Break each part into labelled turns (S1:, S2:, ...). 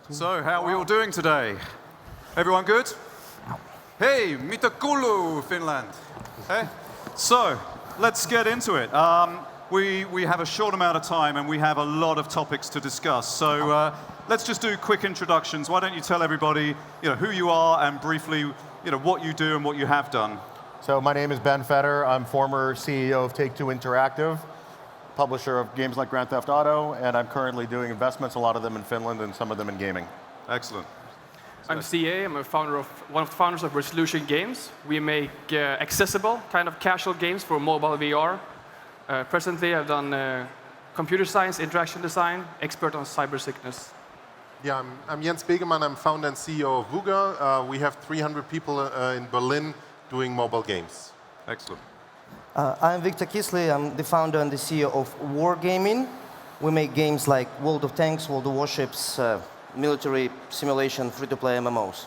S1: So, how are we all doing today? Everyone good? Hey, mitä kuuluu, Finland? Hey? So, let's get into it. We have a short amount of time and we have a lot of topics to discuss. So, let's just do quick introductions. Why don't you tell everybody, who you are and briefly, what you do and what you have done.
S2: So my name is Ben Fetter. I'm former CEO of Take-Two Interactive, publisher of games like Grand Theft Auto, and I'm currently doing investments, a lot of them in Finland and some of them in gaming.
S1: Excellent.
S3: I'm CA. I'm one of the founders of Resolution Games. We make accessible, kind of casual games for mobile VR. Presently, I've done computer science, interaction design, expert on cyber sickness.
S4: Yeah, I'm Jens Begemann. I'm founder and CEO of Wooga. We have 300 people in Berlin doing mobile games.
S1: Excellent.
S5: I'm Viktor Kislii. I'm the founder and the CEO of Wargaming. We make games like World of Tanks, World of Warships, military simulation, free-to-play MMOs.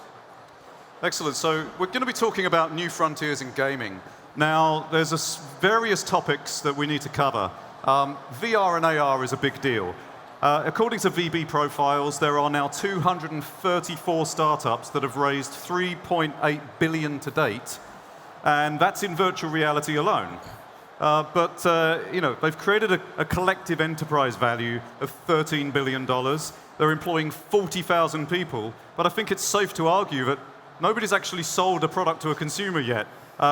S1: Excellent. So we're going to be talking about new frontiers in gaming. Now, there's various topics that we need to cover. VR and AR is a big deal. According to VB Profiles, there are now 234 startups that have raised 3.8 billion to date, and that's in virtual reality alone. But they've created a collective enterprise value of $13 billion. They're employing 40,000 people, but I think it's safe to argue that nobody's actually sold a product to a consumer yet,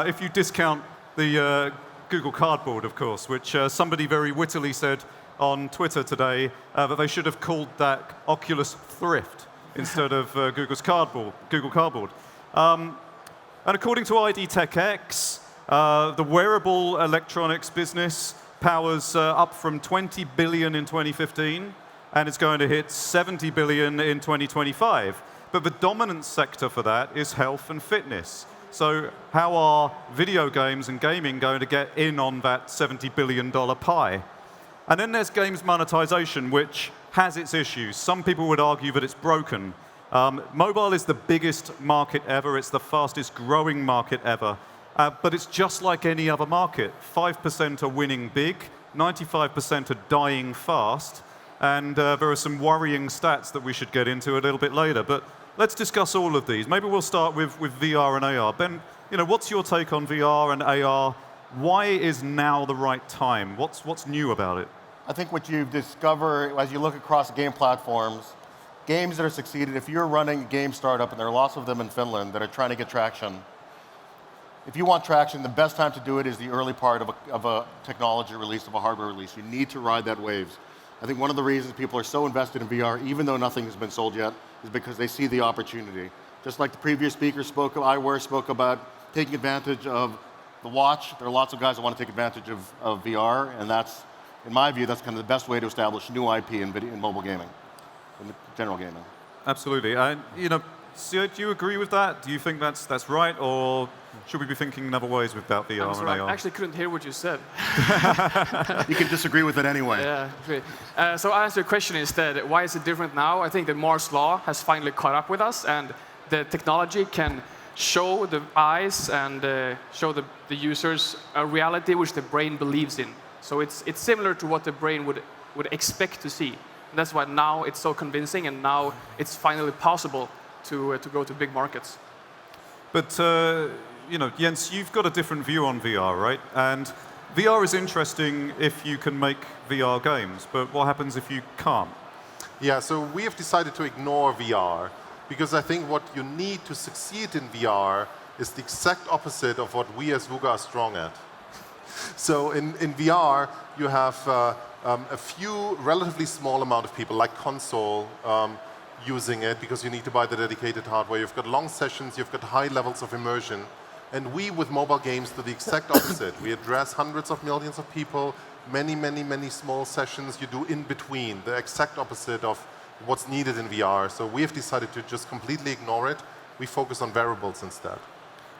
S1: if you discount the Google Cardboard, of course, which somebody very wittily said on Twitter today that they should have called that Oculus Thrift instead of Google Cardboard. And according to ID Tech X, the wearable electronics business powers up from 20 billion in 2015, and it's going to hit 70 billion in 2025. But the dominant sector for that is health and fitness. So how are video games and gaming going to get in on that $70 billion pie? And then there's games monetization, which has its issues. Some people would argue that it's broken. Mobile is the biggest market ever. It's the fastest growing market ever. But it's just like any other market. 5% are winning big, 95% are dying fast, and there are some worrying stats that we should get into a little bit later. But let's discuss all of these. Maybe we'll start with VR and AR. Ben, what's your take on VR and AR? Why is now the right time? What's new about it?
S2: I think what you discover as you look across game platforms, games that are succeeded, if you're running a game startup, and there are lots of them in Finland that are trying to get traction, if you want traction, the best time to do it is the early part of a technology release, of a hardware release. You need to ride that wave. I think one of the reasons people are so invested in VR, even though nothing has been sold yet, is because they see the opportunity. Just like the previous speaker spoke about taking advantage of the watch. There are lots of guys that want to take advantage of VR, and that's, in my view, that's kind of the best way to establish new IP in mobile gaming, in general gaming.
S1: Absolutely. And Stewart, do you agree with that? Do you think that's right, or should we be thinking in other ways about VR and AR?
S3: I actually couldn't hear what you said.
S2: You can disagree with it anyway.
S3: Yeah, great. So I'll answer your question instead. Why is it different now? I think that Moore's law has finally caught up with us, and the technology can show the eyes and show the users a reality which the brain believes in. So it's similar to what the brain would expect to see. And that's why now it's so convincing, and now it's finally possible to go to big markets.
S1: But Jens, you've got a different view on VR, right? And VR is interesting if you can make VR games, but what happens if you can't?
S4: Yeah, so we have decided to ignore VR because I think what you need to succeed in VR is the exact opposite of what we as Wooga are strong at. So in VR, you have a few relatively small amount of people, like console, using it because you need to buy the dedicated hardware. You've got long sessions, you've got high levels of immersion. And we, with mobile games, do the exact opposite. We address hundreds of millions of people, many, many, many small sessions you do in between, the exact opposite of what's needed in VR. So we have decided to just completely ignore it. We focus on wearables instead.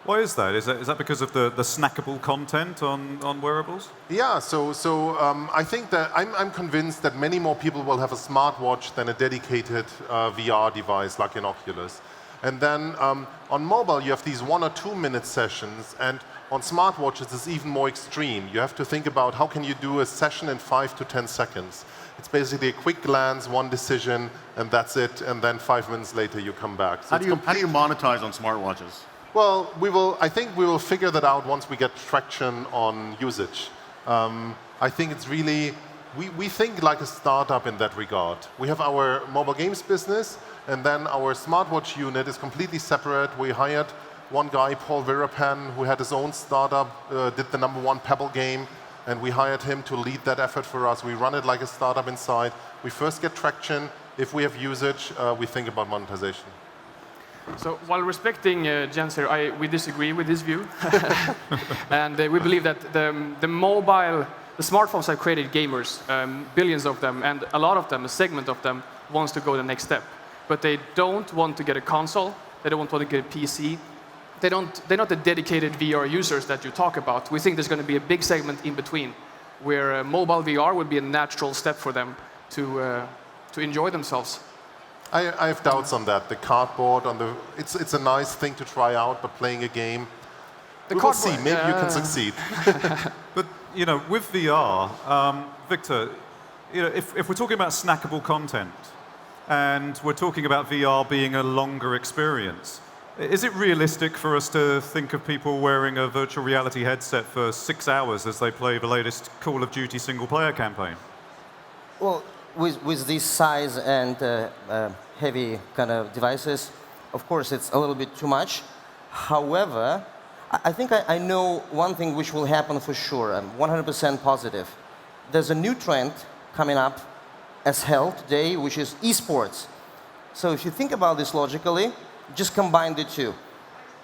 S1: Why is that? Is that because of the snackable content on wearables?
S4: Yeah, so I think that I'm convinced that many more people will have a smartwatch than a dedicated VR device like an Oculus. And then on mobile, you have these 1 or 2 minute sessions, and on smartwatches, it's even more extreme. You have to think about how can you do a session in 5 to 10 seconds. It's basically a quick glance, one decision, and that's it. And then 5 minutes later, you come back. So
S2: How do you monetize on smartwatches?
S4: well, I think we will figure that out once we get traction on usage. I think it's really, we think like a startup in that regard. We have our mobile games business, and then our smartwatch unit is completely separate. We hired one guy, Paul Virapan, who had his own startup, did the #1 Pebble game, and we hired him to lead that effort for us. We run it like a startup inside. We first get traction. If we have usage, we think about monetization.
S3: So while respecting Jens here, we disagree with this view. And we believe that the smartphones have created gamers, billions of them, and a lot of them, a segment of them, wants to go the next step. But they don't want to get a console, they don't want to get a PC. They're not the dedicated VR users that you talk about. We think there's going to be a big segment in between, where mobile VR would be a natural step for them to enjoy themselves.
S4: I have doubts on that. The cardboard, it's a nice thing to try out, but playing a game, we will see. Maybe you can succeed.
S1: But with VR, Viktor, if we're talking about snackable content, and we're talking about VR being a longer experience, is it realistic for us to think of people wearing a virtual reality headset for 6 hours as they play the latest Call of Duty single-player campaign?
S5: Well, with this size and heavy kind of devices, of course, it's a little bit too much. However, I think I know one thing which will happen for sure. I'm 100% positive. There's a new trend coming up as hell today, which is esports. So if you think about this logically, just combine the two.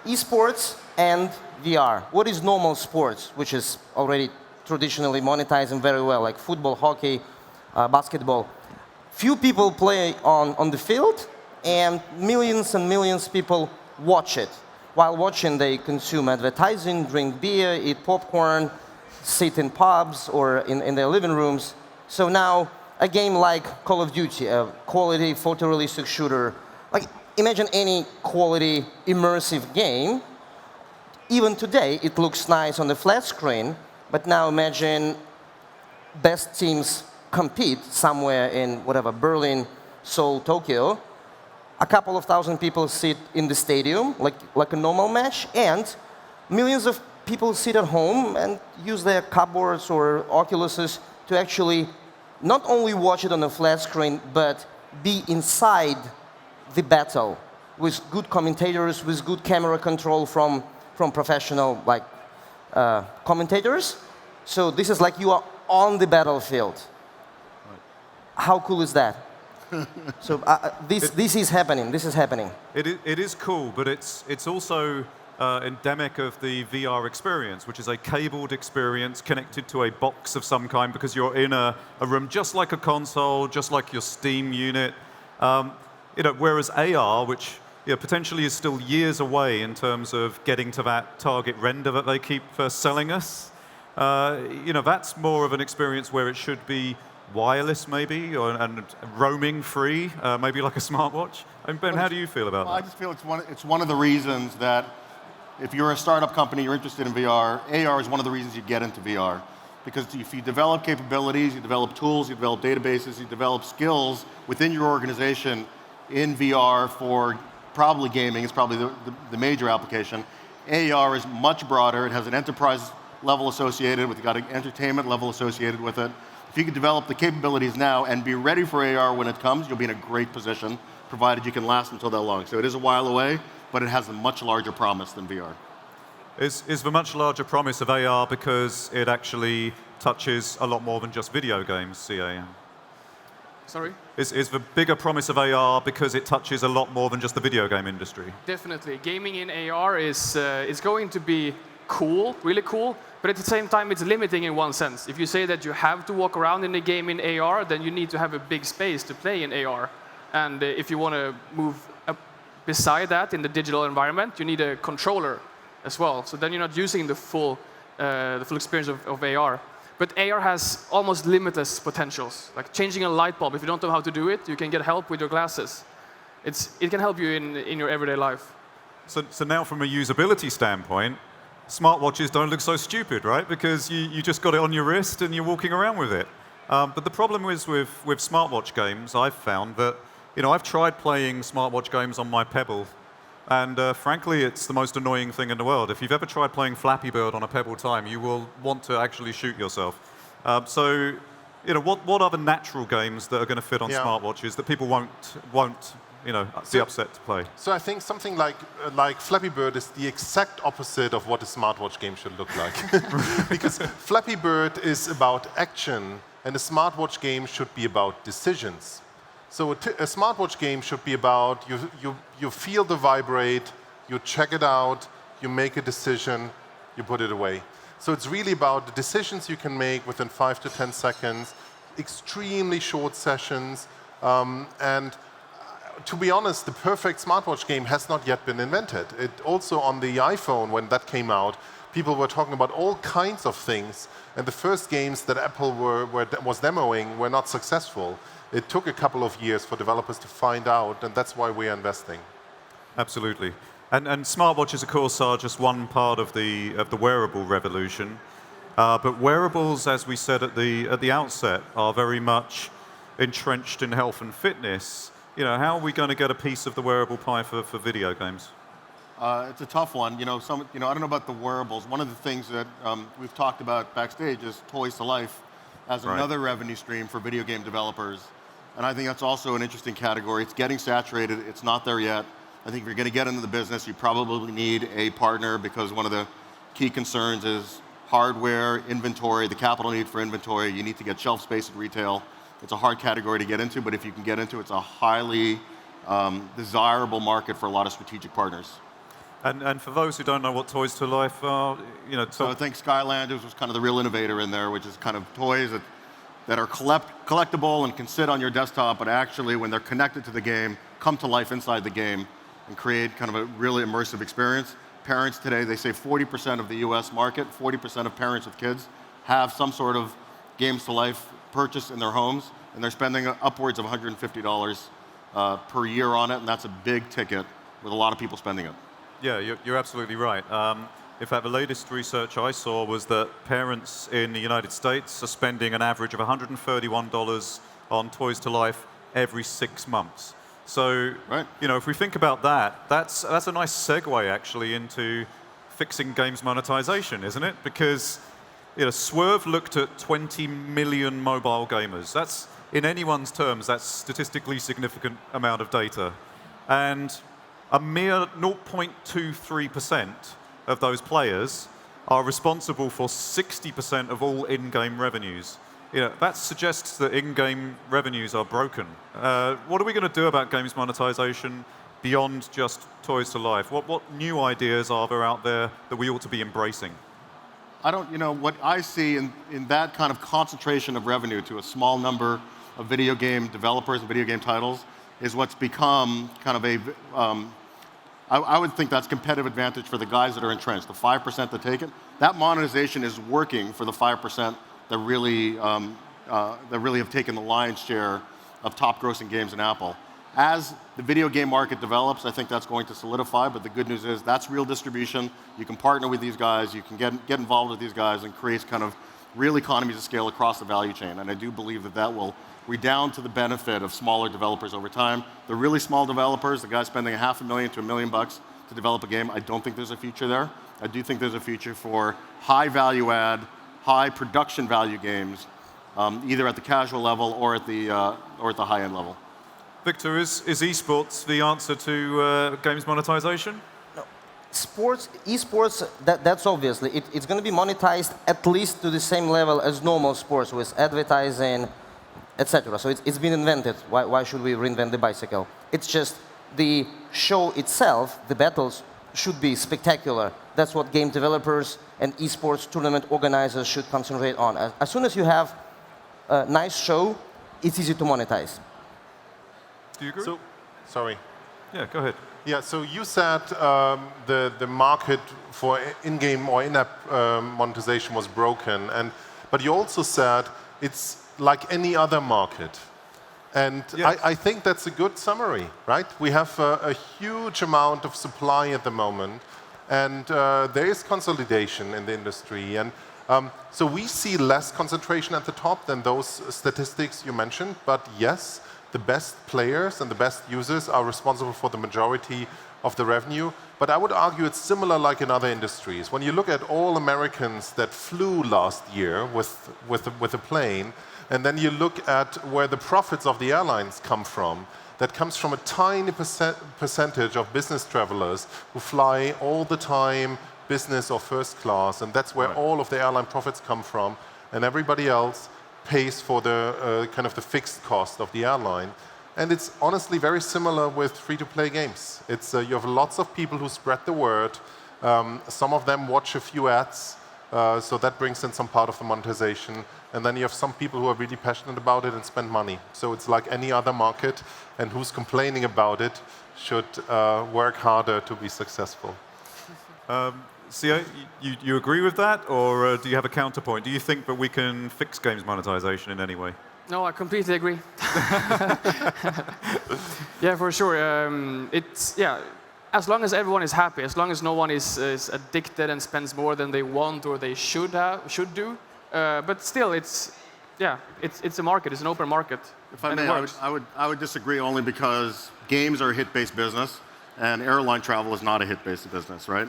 S5: Esports and VR. What is normal sports, which is already traditionally monetizing very well, like football, hockey, basketball? Few people play on the field, and millions of people watch it. While watching, they consume advertising, drink beer, eat popcorn, sit in pubs or in their living rooms. So now, a game like Call of Duty, a quality photorealistic shooter, like imagine any quality immersive game. Even today, it looks nice on the flat screen, but now imagine best teams compete somewhere in whatever, Berlin, Seoul, Tokyo. A couple of thousand people sit in the stadium, like a normal match, and millions of people sit at home and use their cupboards or Oculuses to actually not only watch it on a flat screen, but be inside the battle with good commentators, with good camera control from professional commentators. So this is like you are on the battlefield. Right. How cool is that? So this is happening. This is happening.
S1: It is cool, but it's also endemic of the VR experience, which is a cabled experience connected to a box of some kind because you're in a room just like a console, just like your Steam unit. Whereas AR, which potentially is still years away in terms of getting to that target render that they keep selling us, that's more of an experience where it should be wireless maybe, and roaming free, maybe like a smartwatch. And Ben, how do you feel about that?
S2: I just feel it's one of the reasons that if you're a startup company, you're interested in VR, AR is one of the reasons you get into VR. Because if you develop capabilities, you develop tools, you develop databases, you develop skills within your organization in VR for probably gaming, it's probably the major application. AR is much broader. It has an enterprise level associated with it, got an entertainment level associated with it. If you can develop the capabilities now and be ready for AR when it comes, you'll be in a great position, provided you can last until that long. So it is a while away, but it has a much larger promise than VR.
S1: Is the much larger promise of AR because it actually touches a lot more than just video games, CA?
S3: Sorry?
S1: Is the bigger promise of AR because it touches a lot more than just the video game industry?
S3: Definitely. Gaming in AR is going to be cool, really cool, but at the same time it's limiting in one sense. If you say that you have to walk around in a game in AR, then you need to have a big space to play in AR. And if you want to move beside that in the digital environment, you need a controller as well. So then you're not using the full experience of AR. But AR has almost limitless potentials. Like changing a light bulb, if you don't know how to do it, you can get help with your glasses. It can help you in your everyday life.
S1: So now from a usability standpoint, smartwatches don't look so stupid, right? Because you just got it on your wrist and you're walking around with it. But the problem is with smartwatch games, I've found that, I've tried playing smartwatch games on my Pebble, and frankly, it's the most annoying thing in the world. If you've ever tried playing Flappy Bird on a Pebble Time, you will want to actually shoot yourself. So, what are the natural games that are going to fit on smartwatches that people won't be upset to play?
S4: So I think something like Flappy Bird is the exact opposite of what a smartwatch game should look like. Because Flappy Bird is about action, and a smartwatch game should be about decisions. So a smartwatch game should be about you feel the vibrate, you check it out, you make a decision, you put it away. So it's really about the decisions you can make within 5 to 10 seconds, extremely short sessions, and to be honest, the perfect smartwatch game has not yet been invented. It also on the iPhone, when that came out, people were talking about all kinds of things, and the first games that Apple was demoing were not successful. It took a couple of years for developers to find out, and that's why we're investing.
S1: Absolutely. And smartwatches, of course, are just one part of the wearable revolution. But wearables, as we said at the outset, are very much entrenched in health and fitness. How are we going to get a piece of the wearable pie for video games?
S2: It's a tough one. I don't know about the wearables. One of the things that we've talked about backstage is Toys to Life as another revenue stream for video game developers. And I think that's also an interesting category. It's getting saturated. It's not there yet. I think if you're going to get into the business, you probably need a partner, because one of the key concerns is hardware, inventory, the capital need for inventory. You need to get shelf space at retail. It's a hard category to get into, but if you can get into it, it's a highly desirable market for a lot of strategic partners.
S1: And for those who don't know what Toys to Life are,
S2: So I think Skylanders was kind of the real innovator in there, which is kind of toys that are collectible and can sit on your desktop, but actually, when they're connected to the game, come to life inside the game and create kind of a really immersive experience. Parents today, they say 40% of the US market, 40% of parents with kids have some sort of games to life purchase in their homes, and they're spending upwards of $150 per year on it, and that's a big ticket with a lot of people spending it.
S1: Yeah, you're absolutely right. In fact, the latest research I saw was that parents in the United States are spending an average of $131 on Toys to Life every 6 months. So, if we think about that, that's a nice segue actually into fixing games monetization, isn't it? Because Swerve looked at 20 million mobile gamers. That's, in anyone's terms, that's statistically significant amount of data. And a mere 0.23% of those players are responsible for 60% of all in-game revenues. That suggests that in-game revenues are broken. What are we going to do about games monetization beyond just Toys to Life? What new ideas are there out there that we ought to be embracing?
S2: What I see in that kind of concentration of revenue to a small number of video game developers and video game titles is what's become kind of I would think that's competitive advantage for the guys that are entrenched, the 5% that take it. That monetization is working for the 5% that really have taken the lion's share of top grossing games in Apple. As the video game market develops, I think that's going to solidify, but the good news is that's real distribution. You can partner with these guys, you can get involved with these guys, and create kind of real economies of scale across the value chain. And I do believe that will redound to the benefit of smaller developers over time. The really small developers, the guys spending $500,000 to $1 million to develop a game, I don't think there's a future there. I do think there's a future for high value add, high production value games, either at the casual level or at the high end level.
S1: Viktor, is esports the answer to games monetization?
S5: No. Esports, that's obviously, it's going to be monetized at least to the same level as normal sports with advertising, etc. So it's been invented. Why should we reinvent the bicycle? It's just the show itself, the battles, should be spectacular. That's what game developers and esports tournament organizers should concentrate on. As soon as you have a nice show, it's easy to monetize.
S1: Do you agree?
S4: Sorry.
S1: Yeah, go ahead.
S4: Yeah, so you said the market for in-game or in-app monetization was broken, but you also said it's like any other market. And yes. I think that's a good summary, right? We have a huge amount of supply at the moment, and there is consolidation in the industry. And So we see less concentration at the top than those statistics you mentioned, but yes, the best players and the best users are responsible for the majority of the revenue. But I would argue it's similar like in other industries. When you look at all Americans that flew last year with a plane, and then you look at where the profits of the airlines come from, that comes from a tiny percentage of business travelers who fly all the time, business or first class, and that's where all of the airline profits come from, and everybody else pays for the kind of the fixed cost of the airline. And it's honestly very similar with free-to-play games. It's you have lots of people who spread the word. Some of them watch a few ads, so that brings in some part of the monetization. And then you have some people who are really passionate about it and spend money. So it's like any other market, and who's complaining about it should work harder to be successful.
S1: Sia, you agree with that, or do you have a counterpoint? Do you think that we can fix games monetization in any way?
S3: No, I completely agree. Yeah, for sure. As long as everyone is happy, as long as no one is addicted and spends more than they want or they should do. But still, it's a market. It's an open market.
S2: If I may, I would disagree only because games are a hit-based business, and airline travel is not a hit-based business, right?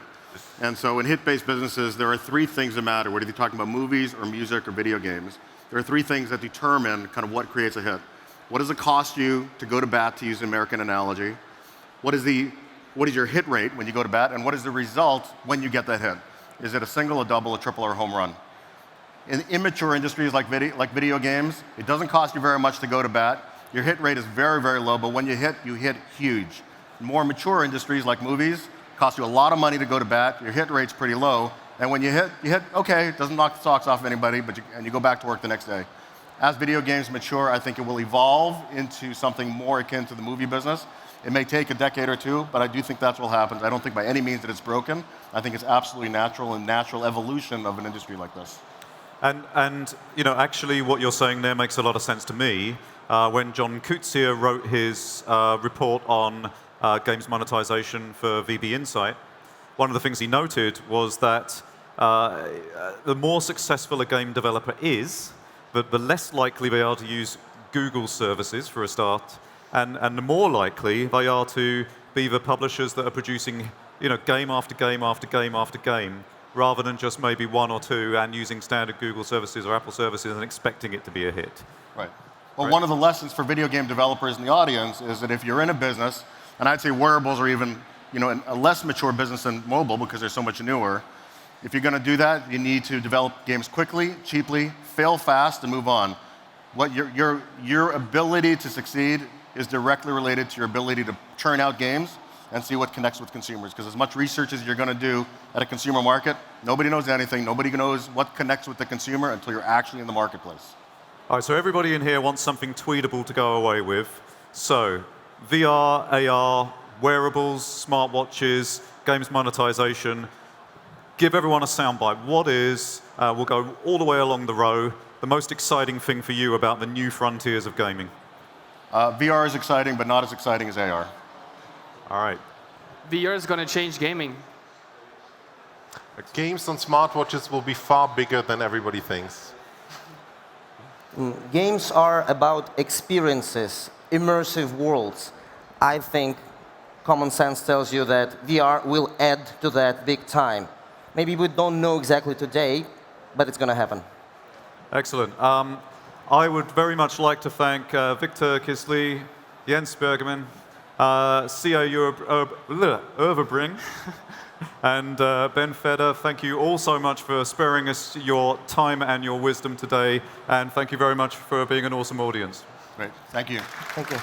S2: And so in hit-based businesses, there are three things that matter, whether you're talking about movies or music or video games. There are three things that determine kind of what creates a hit. What does it cost you to go to bat, to use an American analogy? What is your hit rate when you go to bat? And what is the result when you get that hit? Is it a single, a double, a triple, or a home run? In immature industries like video games, it doesn't cost you very much to go to bat. Your hit rate is very, very low, but when you hit huge. In more mature industries like movies, it costs you a lot of money to go to bat. Your hit rate's pretty low. And when you hit, okay, it doesn't knock the socks off anybody, and you go back to work the next day. As video games mature, I think it will evolve into something more akin to the movie business. It may take a decade or two, but I do think that's what happens. I don't think by any means that it's broken. I think it's absolutely natural and natural evolution of an industry like this.
S1: And actually what you're saying there makes a lot of sense to me. When John Coetzee wrote his report on games monetization for VB Insight, one of the things he noted was that the more successful a game developer is, the less likely they are to use Google services for a start, and the more likely they are to be the publishers that are producing game after game after game after game, rather than just maybe one or two and using standard Google services or Apple services and expecting it to be a hit.
S2: Right. Well, one of the lessons for video game developers in the audience is that if you're in a business, and I'd say wearables are even a less mature business than mobile because they're so much newer. If you're going to do that, you need to develop games quickly, cheaply, fail fast, and move on. What your ability to succeed is directly related to your ability to churn out games and see what connects with consumers. Because as much research as you're going to do at a consumer market, nobody knows anything. Nobody knows what connects with the consumer until you're actually in the marketplace.
S1: All right, so everybody in here wants something tweetable to go away with. So VR, AR, wearables, smartwatches, games monetization. Give everyone a soundbite. What is, we'll go all the way along the row, the most exciting thing for you about the new frontiers of gaming?
S2: VR is exciting, but not as exciting as AR.
S1: All right.
S3: VR is going to change gaming.
S4: Games on smartwatches will be far bigger than everybody thinks.
S5: Games are about experiences, immersive worlds. I think common sense tells you that VR will add to that big time. Maybe we don't know exactly today, but it's going to happen.
S1: Excellent. I would very much like to thank Viktor, Kislii, Jens Begemann, Sia Ewerbring, and Ben Feder. Thank you all so much for sparing us your time and your wisdom today, and thank you very much for being an awesome audience.
S2: Great. Thank you.
S5: Thank you.